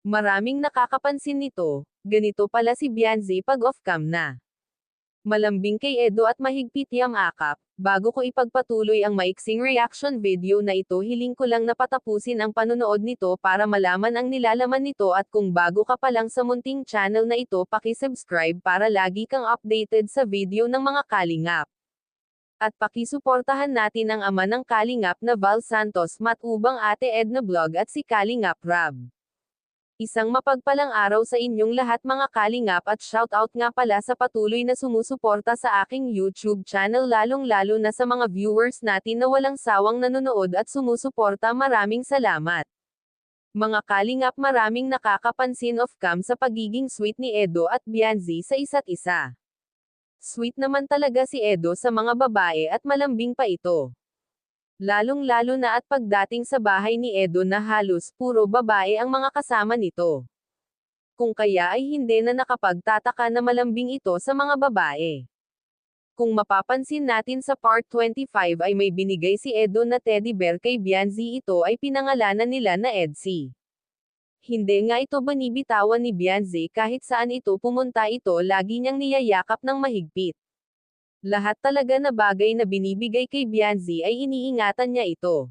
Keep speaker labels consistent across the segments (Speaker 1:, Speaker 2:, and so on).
Speaker 1: Maraming nakakapansin nito, ganito pala si Bianzi pag off-cam na. Malambing kay Edo at mahigpit ang akap. Bago ko ipagpatuloy ang maiksing reaction video na ito, hiling ko lang na patapusin ang panonood nito para malaman ang nilalaman nito, at kung bago ka pa lang sa munting channel na ito, paki-subscribe para lagi kang updated sa video ng mga kalingap. At pakisuportahan natin ang ama ng kalingap na Val Santos, matubang Ate Edna Vlog at si Kalingap Rab. Isang mapagpalang araw sa inyong lahat mga kalingap, at shoutout nga pala sa patuloy na sumusuporta sa aking YouTube channel, lalong-lalo na sa mga viewers natin na walang sawang nanonood at sumusuporta. Maraming salamat. Mga kalingap, maraming nakakapansin off-cam sa pagiging sweet ni Edo at Bianzi sa isa't isa. Sweet naman talaga si Edo sa mga babae at malambing pa ito. Lalong-lalo na at pagdating sa bahay ni Edo na halos puro babae ang mga kasama nito. Kung kaya ay hindi na nakapagtataka na malambing ito sa mga babae. Kung mapapansin natin sa part 25 ay may binigay si Edo na teddy bear kay Bianzi, ito ay pinangalanan nila na Edsy. Hindi nga ito binibitawan ni Bianzi, kahit saan ito pumunta ito lagi niyang niyayakap ng mahigpit. Lahat talaga na bagay na binibigay kay Bianzi ay iniingatan niya ito.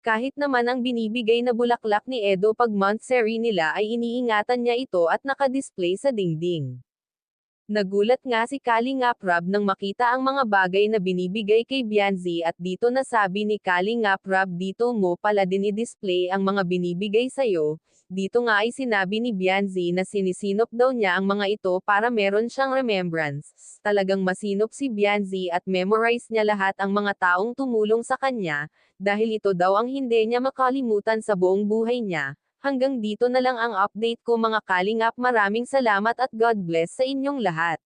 Speaker 1: Kahit naman ang binibigay na bulaklak ni Edo pag monthsary nila ay iniingatan niya ito at nakadisplay sa dingding. Nagulat nga si Kalingap Rab nang makita ang mga bagay na binibigay kay Bianzi, at dito nasabi ni Kalingap Rab, dito mo pala din i-display ang mga binibigay sa'yo. Dito nga ay sinabi ni Bianzi na sinisinop daw niya ang mga ito para meron siyang remembrance. Talagang masinop si Bianzi at memorize niya lahat ang mga taong tumulong sa kanya, dahil ito daw ang hindi niya makalimutan sa buong buhay niya. Hanggang dito na lang ang update ko mga kalingap, maraming salamat at God bless sa inyong lahat.